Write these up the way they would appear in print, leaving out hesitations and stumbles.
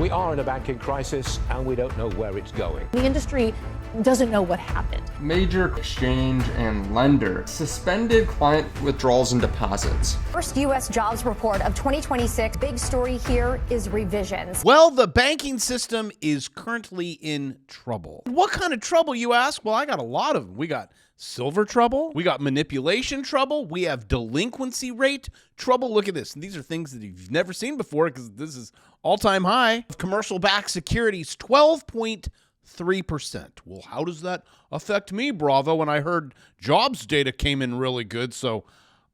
We are in a banking crisis and we don't know where it's going. The industry doesn't know what happened. Major exchange and lender suspended client withdrawals and deposits. First U.S. jobs report of 2026. Big story here is revisions. Well, the banking system is currently in trouble. What kind of trouble, you ask? Well, I got a lot of them. We got silver trouble. We got manipulation trouble. We have delinquency rate trouble. Look at this. And these are things that you've never seen before because this is all-time high. Commercial-backed securities, 12.3%. Well, how does that affect me, Bravo? When I heard jobs data came in really good, so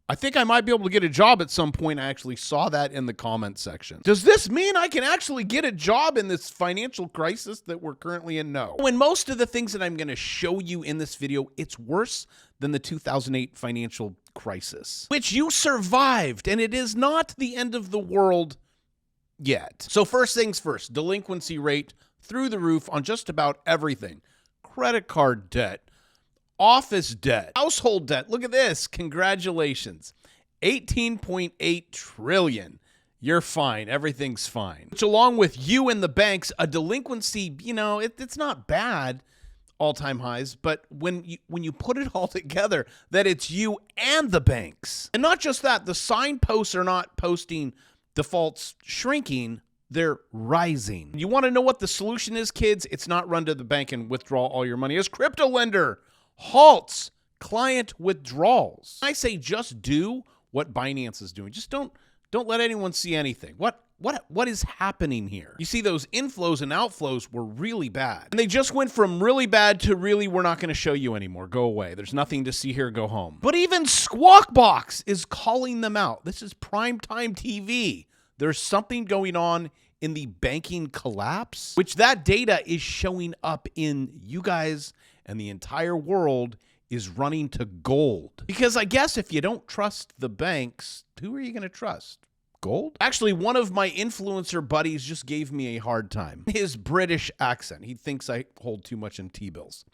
I think I might be able to get a job at some point. I actually saw that in the comment section. Does this mean I can actually get a job in this financial crisis that we're currently in? No. When most of the things that I'm going to show you in this video, it's worse than the 2008 financial crisis, which you survived, and it is not the end of the world yet. So first things first, delinquency rate through the roof on just about everything. Credit card debt, office debt, household debt. Look at this. Congratulations. 18.8 trillion. You're fine. Everything's fine. Which along with you and the banks, a delinquency, you know, it's not bad, all-time highs, but when you put it all together, that it's you and the banks. And not just that, the signposts are not posting defaults shrinking, they're rising. You want to know what the solution is, kids? It's not run to the bank and withdraw all your money. As crypto lender halts client withdrawals. I say just do what Binance is doing. Just don't let anyone see anything. What is happening here? You see, those inflows and outflows were really bad. And they just went from really bad to really, we're not going to show you anymore. Go away. There's nothing to see here. Go home. But even Squawk Box is calling them out. This is primetime TV. There's something going on in the banking collapse, which that data is showing up in you guys, and the entire world is running to gold. Because I guess if you don't trust the banks, who are you going to trust? Gold? Actually, one of my influencer buddies just gave me a hard time. His British accent. He thinks I hold too much in T-bills.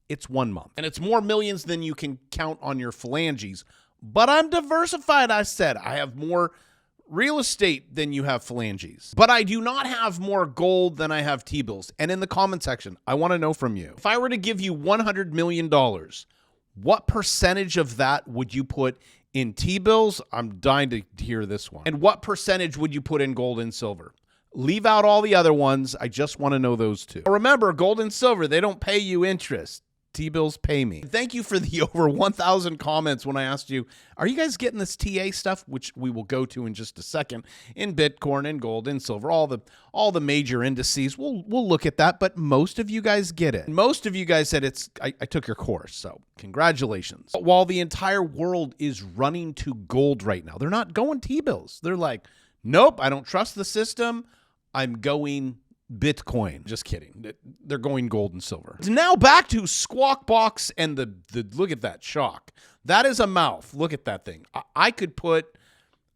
It's 1 month. And it's more millions than you can count on your phalanges. But I'm diversified, I said. I have more real estate than you have phalanges. But I do not have more gold than I have T-bills. And in the comment section, I want to know from you. If I were to give you $100 million, what percentage of that would you put in T-bills? I'm dying to hear this one. And what percentage would you put in gold and silver? Leave out all the other ones. I just want to know those two. Remember, gold and silver, they don't pay you interest. T-bills pay me. Thank you for the over 1,000 comments when I asked you, are you guys getting this TA stuff, which we will go to in just a second, in Bitcoin and gold and silver, all the major indices. We'll look at that, but most of you guys get it. Most of you guys said I took your course, so congratulations. But while the entire world is running to gold right now, they're not going T-bills. They're like, nope, I don't trust the system. I'm going Bitcoin. Just kidding. They're going gold and silver. Now back to Squawk Box and the look at that shock. That is a mouth. Look at that thing. I could put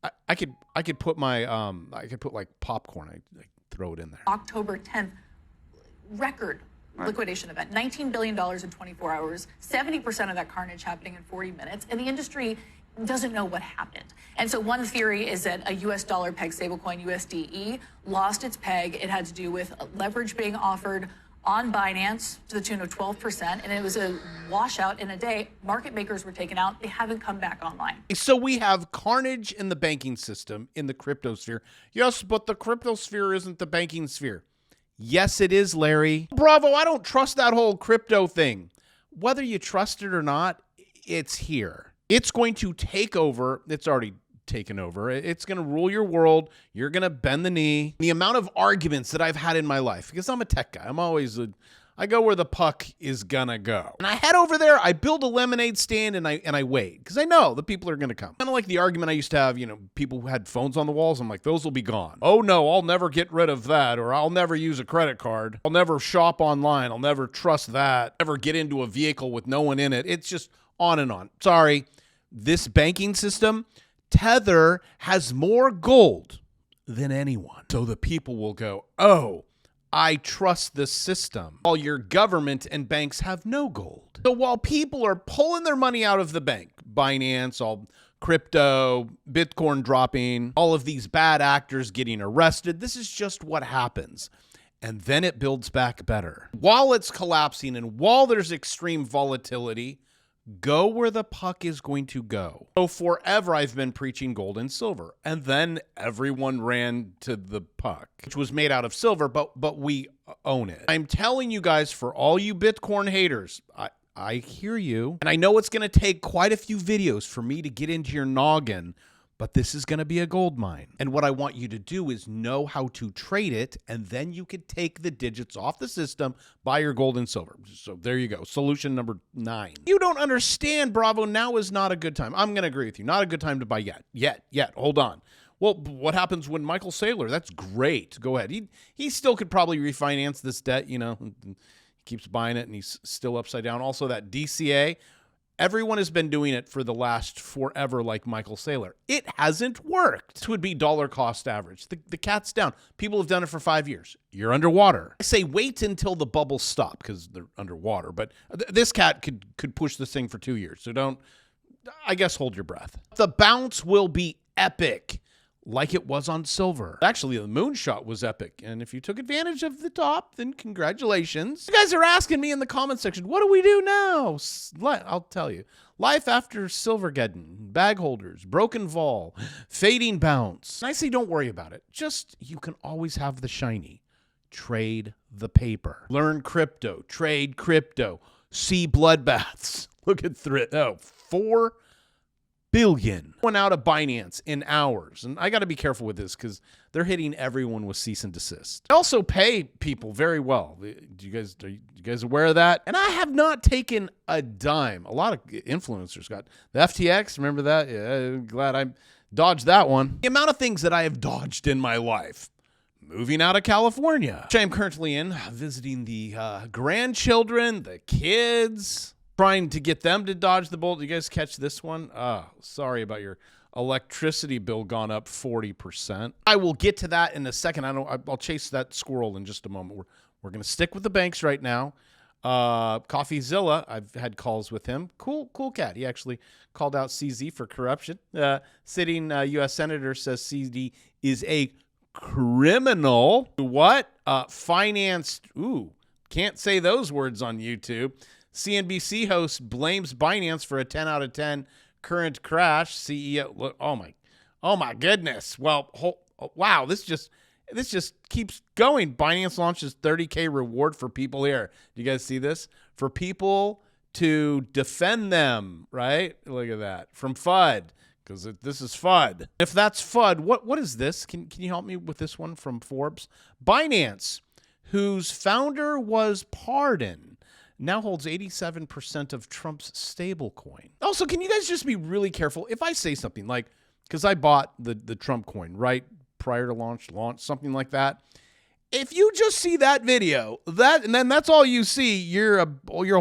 my I could put like popcorn. I throw it in there. October 10th, record liquidation event, $19 billion in 24 hours, 70% of that carnage happening in 40 minutes, and the industry doesn't know what happened. And so one theory is that a US dollar peg stablecoin, USDE, lost its peg. It had to do with leverage being offered on Binance to the tune of 12%, and it was a washout in a day. Market makers were taken out. They haven't come back online. So we have carnage in the banking system, in the crypto sphere. Yes, but the crypto sphere isn't the banking sphere. Yes, it is, Larry. Bravo, I don't trust that whole crypto thing. Whether you trust it or not, it's here. It's going to take over. It's already taken over. It's going to rule your world. You're going to bend the knee. The amount of arguments that I've had in my life, because I'm a tech guy. I go where the puck is going to go. And I head over there, I build a lemonade stand, and I wait, because I know the people are going to come. Kind of like the argument I used to have, people who had phones on the walls. I'm like, those will be gone. Oh no, I'll never get rid of that, or I'll never use a credit card. I'll never shop online. I'll never trust that. Never get into a vehicle with no one in it. It's just on and on. Sorry. This banking system, Tether has more gold than anyone. So the people will go, oh, I trust the system. While your government and banks have no gold. So while people are pulling their money out of the bank, Binance, all crypto, Bitcoin dropping, all of these bad actors getting arrested. This is just what happens. And then it builds back better. While it's collapsing and while there's extreme volatility, go where the puck is going to go. So forever I've been preaching gold and silver, and then everyone ran to the puck, which was made out of silver, but we own it. I'm telling you guys, for all you Bitcoin haters, I hear you, and I know it's going to take quite a few videos for me to get into your noggin, but this is going to be a gold mine. And what I want you to do is know how to trade it, and then you could take the digits off the system, buy your gold and silver. So there you go. Solution number 9. You don't understand, Bravo. Now is not a good time. I'm going to agree with you. Not a good time to buy yet. Hold on. Well, what happens when Michael Saylor? That's great. Go ahead. He still could probably refinance this debt, you know. He keeps buying it, and he's still upside down. Also, that DCA. Everyone has been doing it for the last forever like Michael Saylor. It hasn't worked. This would be dollar cost average. The cat's down. People have done it for 5 years. You're underwater. I say wait until the bubbles stop because they're underwater. But this cat could push this thing for 2 years. So don't, I guess, hold your breath. The bounce will be epic, like it was on silver. Actually, the moonshot was epic. And if you took advantage of the top, then congratulations. You guys are asking me in the comment section, what do we do now? I'll tell you. Life after Silvergeddon, bag holders, broken vol, fading bounce. And I say don't worry about it. Just, you can always have the shiny. Trade the paper. Learn crypto. Trade crypto. See bloodbaths. Look at 4 billion went out of Binance in hours. And I got to be careful with this because they're hitting everyone with cease and desist. They also pay people very well. Are you guys aware of that? And I have not taken a dime. A lot of influencers got the FTX. Remember that? Yeah, glad I dodged that one. The amount of things that I have dodged in my life. Moving out of California, which I am currently in, visiting the grandchildren, the kids, trying to get them to dodge the bullet. You guys catch this one? Sorry about your electricity bill gone up 40%. I will get to that in a second. I'll chase that squirrel in just a moment. We're going to stick with the banks right now. CoffeeZilla, I've had calls with him. Cool cat. He actually called out CZ for corruption. Sitting U.S. Senator says CZ is a criminal. What? Financed. Ooh, can't say those words on YouTube. CNBC host blames Binance for a 10 out of 10 current crash. CEO, look, oh my goodness. Well, wow, this just keeps going. Binance launches $30K reward for people here. Do you guys see this? For people to defend them, right? Look at that. From FUD, because this is FUD. If that's FUD, what is this? Can you help me with this one from Forbes? Binance, whose founder was pardoned, now holds 87% of Trump's stablecoin. Also, can you guys just be really careful if I say something like, because I bought the Trump coin, right? Prior to launch, something like that. If you just see that video, and then that's all you see, you're a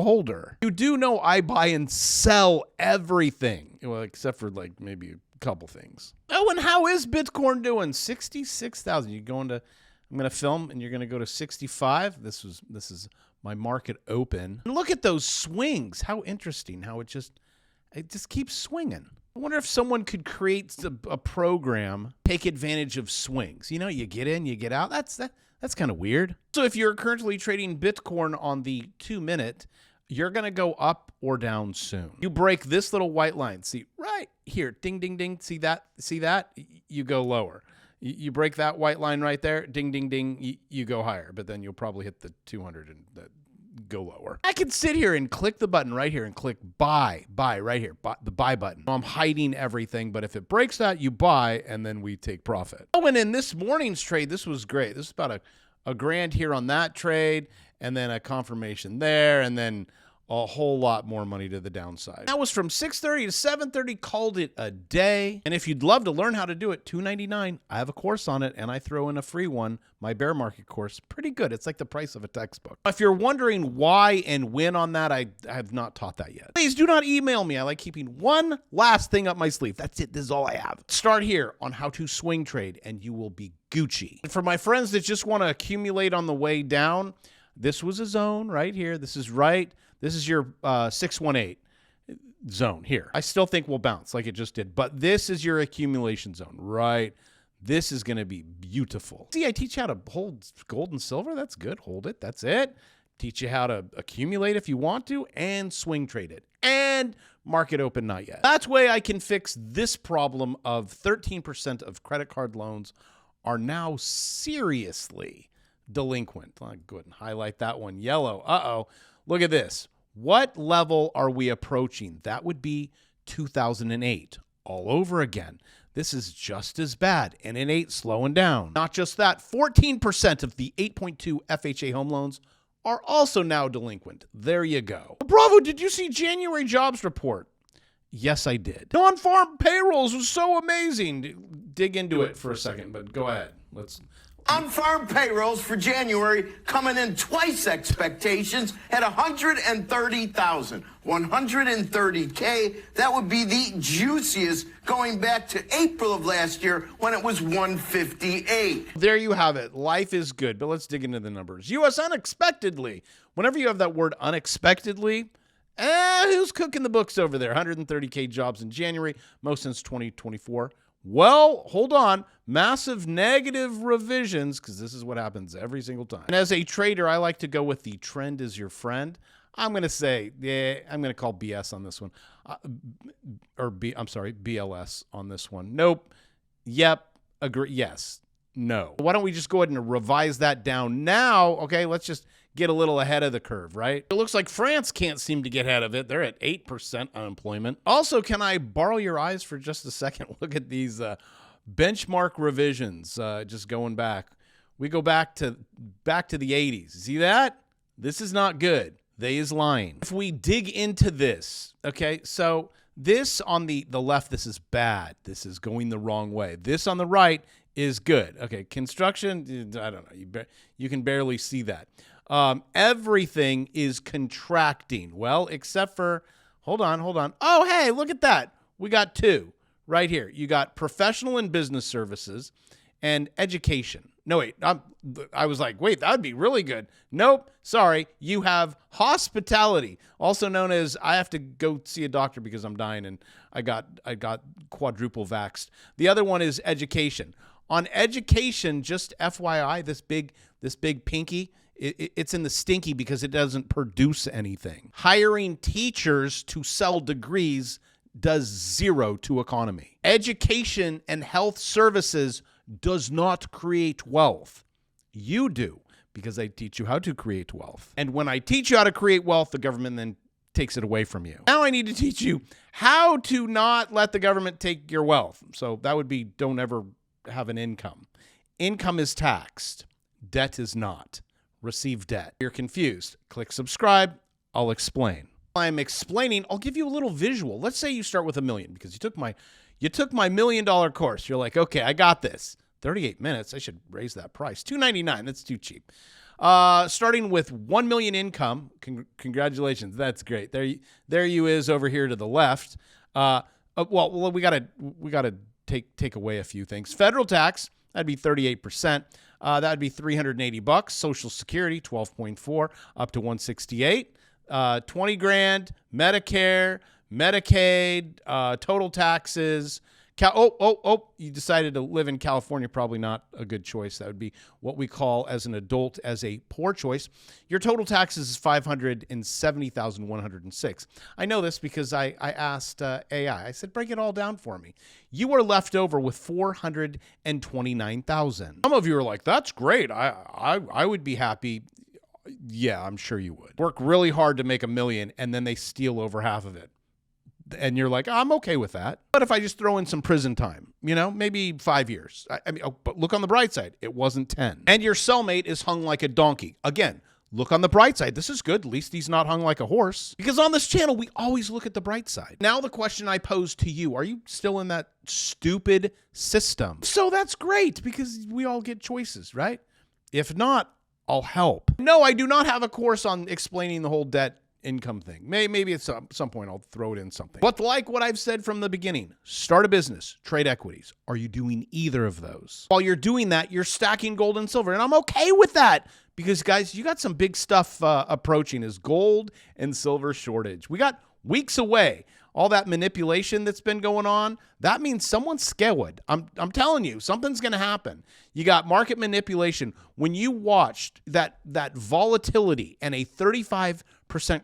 holder. You do know I buy and sell everything, well, except for like maybe a couple things. Oh, and how is Bitcoin doing? 66,000. I'm going to film, and you're going to go to 65. This is my market open. And look at those swings. How interesting how it just keeps swinging. I wonder if someone could create a program, take advantage of swings. You know, you get in, you get out. That's kind of weird. So if you're currently trading Bitcoin on the 2-minute, you're going to go up or down soon. You break this little white line. See, right here, ding, ding, ding. See that? You go lower. You break that white line right there, ding, ding, ding, you go higher, but then you'll probably hit the 200 and go lower. I can sit here and click the button right here and click buy right here, the buy button. I'm hiding everything, but if it breaks that, you buy, and then we take profit. Oh, and in this morning's trade, this was great. This is about a grand here on that trade, and then a confirmation there, and then a whole lot more money to the downside. That was from 6:30 to 7:30, called it a day. And if you'd love to learn how to do it, $2.99. I have a course on it, and I throw in a free one, my bear market course. Pretty good. It's like the price of a textbook. If you're wondering why and when on that, I have not taught that yet. Please do not email me. I like keeping one last thing up my sleeve. That's it. This is all I have. Start here on how to swing trade, and you will be Gucci. And for my friends that just want to accumulate on the way down, this was a zone right here. This is your 618. zone here. I still think we'll bounce like it just did, but this is your accumulation zone, right? This is going to be beautiful. See, I teach you how to hold gold and silver. That's good. Hold it. That's it. Teach you how to accumulate if you want to and swing trade it and market open not yet. That's way I can fix this problem of 13% of credit card loans are now seriously delinquent. I'll go ahead and highlight that one yellow. Uh-oh. Look at this. What level are we approaching? That would be 2008 all over again. This is just as bad, and it ain't slowing down. Not just that, 14% of the 8.2 FHA home loans are also now delinquent. There you go. Bravo, did you see January jobs report? Yes, I did. Non-farm payrolls was so amazing. Dig into it for a second, but go ahead. Let's. On-farm payrolls for January coming in twice expectations at 130,000. 130K, that would be the juiciest going back to April of last year when it was 158. There you have it. Life is good, but let's dig into the numbers. U.S. unexpectedly. Whenever you have that word unexpectedly, who's cooking the books over there? 130K jobs in January, most since 2024. Well, hold on. Massive negative revisions, because this is what happens every single time. And as a trader, I like to go with the trend is your friend. I'm going to say, I'm going to call BS on this one. BLS on this one. Nope. Yep. Agree. Yes. No. Why don't we just go ahead and revise that down now? Okay, let's just get a little ahead of the curve, right? It looks like France can't seem to get ahead of it. They're at 8% unemployment. Also, can I borrow your eyes for just a second? Look at these benchmark revisions. Just going back. We go back to the 80s. See that? This is not good. They is lying. If we dig into this, okay, so this on the left, this is bad. This is going the wrong way. This on the right is good. Okay, construction, I don't know. You can barely see that. Everything is contracting. Well, except for, hold on. Oh, hey, look at that. We got two right here. You got professional and business services and education. No, wait, I was like, wait, that would be really good. Nope, sorry. You have hospitality, also known as I have to go see a doctor because I'm dying and I got quadruple vaxxed. The other one is education. On education, just FYI, this big pinky, it's in the stinky because it doesn't produce anything. Hiring teachers to sell degrees does zero to economy. Education and health services does not create wealth. You do, because I teach you how to create wealth. And when I teach you how to create wealth, the government then takes it away from you. Now I need to teach you how to not let the government take your wealth. So that would be don't ever have an income. Income is taxed. Debt is not. Receive debt. You're confused. Click subscribe. I'll explain. I'm explaining. I'll give you a little visual. Let's say you start with $1 million because you took my $1 million course. You're like, okay, I got this. 38 minutes. I should raise that price. $299. That's too cheap. Starting with 1 million income. Congratulations. That's great. There you is over here to the left. Well, we gotta take away a few things. Federal tax, that'd be 38%. That'd be $380. Social Security, 12.4 up to 168. 20 grand. Medicare, Medicaid, total taxes. You decided to live in California. Probably not a good choice. That would be what we call as an adult as a poor choice. Your total taxes is $570,106. I know this because I asked AI. I said, break it all down for me. You are left over with $429,000. Some of you are like, that's great. I would be happy. Yeah, I'm sure you would. Work really hard to make $1 million, and then they steal over half of it. And you're like, I'm okay with that. But if I just throw in some prison time, maybe 5 years. But look on the bright side. It wasn't 10. And your cellmate is hung like a donkey. Again, look on the bright side. This is good. At least he's not hung like a horse. Because on this channel, we always look at the bright side. Now the question I pose to you, are you still in that stupid system? So that's great because we all get choices, right? If not, I'll help. No, I do not have a course on explaining the whole debt income thing. Maybe at some point I'll throw it in something. But like what I've said from the beginning, start a business, trade equities. Are you doing either of those? While you're doing that, you're stacking gold and silver. And I'm okay with that because, guys, you got some big stuff approaching is gold and silver shortage. We got weeks away. All that manipulation that's been going on, that means someone's scared. I'm telling you, something's going to happen. You got market manipulation. When you watched that volatility and a 35%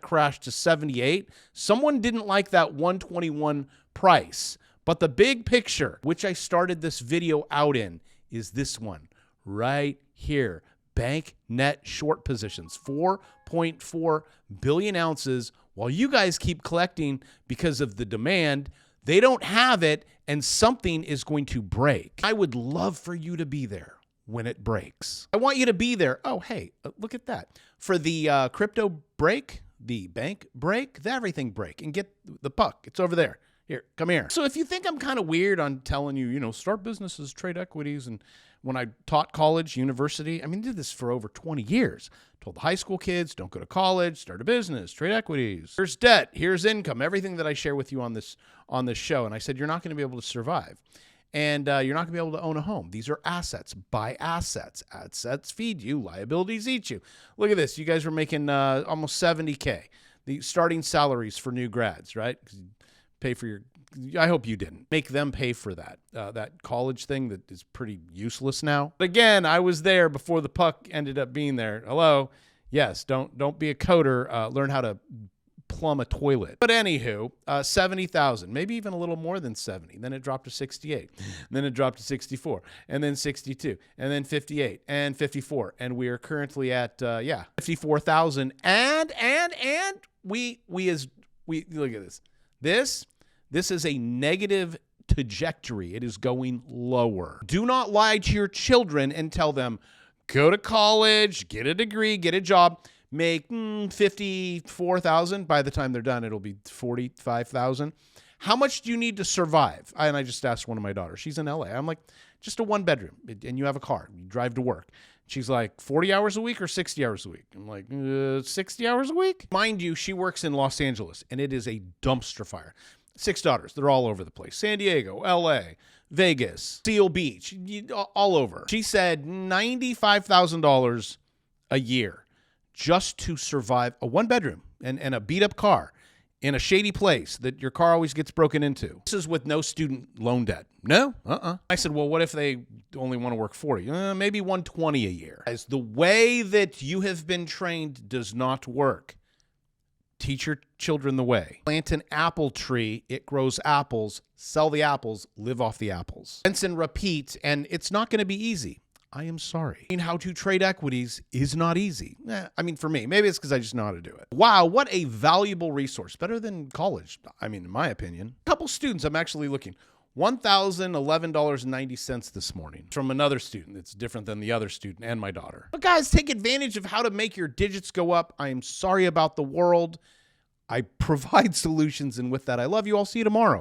crash to 78, someone didn't like that 121 price. But the big picture, which I started this video out in, is this one right here. Bank net short positions, 4.4 billion ounces. While you guys keep collecting because of the demand, they don't have it, and something is going to break. I would love for you to be there when it breaks. I want you to be there. Oh, hey, look at that. For the crypto break, the bank break, the everything break, and get the puck. It's over there. Here, come here. So if you think I'm kind of weird on telling you, you know, start businesses, trade equities, and when I taught college, university, I mean, did this for over 20 years. Told the high school kids, don't go to college, start a business, trade equities. Here's debt, here's income, everything that I share with you on this show. And I said, you're not going to be able to survive. And you're not going to be able to own a home. These are assets. Buy assets. Assets feed you. Liabilities eat you. Look at this. You guys were making almost 70K. The starting salaries for new grads, right? Pay for your... I hope you didn't make them pay for that college thing that is pretty useless now. But again, I was there before the puck ended up being there. Hello. Yes. Don't be a coder. Learn how to plumb a toilet. But anywho, 70,000, maybe even a little more than 70. Then it dropped to 68. Then it dropped to 64, and then 62, and then 58, and 54. And we are currently at 54,000. And we look at this. This is a negative trajectory. It is going lower. Do not lie to your children and tell them, go to college, get a degree, get a job, make 54,000. By the time they're done, it'll be 45,000. How much do you need to survive? And I just asked one of my daughters. She's in LA. I'm like, just a one bedroom, and you have a car. You drive to work. She's like, 40 hours a week or 60 hours a week? I'm like, 60 hours a week? Mind you, she works in Los Angeles, and it is a dumpster fire. 6 daughters. They're all over the place. San Diego, LA, Vegas, Seal Beach, all over. She said $95,000 a year just to survive a one bedroom and a beat up car in a shady place that your car always gets broken into. This is with no student loan debt. No? I said, well, what if they only want to work 40? Maybe 120 a year. As the way that you have been trained does not work. Teach your children the way. Plant an apple tree, it grows apples, sell the apples, live off the apples. Rinse and repeat, and it's not going to be easy. I am sorry. How to trade equities is not easy. I mean, for me, maybe it's because I just know how to do it. Wow, what a valuable resource. Better than college, I mean, in my opinion. A couple students, I'm actually looking. $1,011.90 this morning from another student. It's different than the other student and my daughter. But guys, take advantage of how to make your digits go up. I am sorry about the world. I provide solutions, and with that, I love you. I'll see you tomorrow.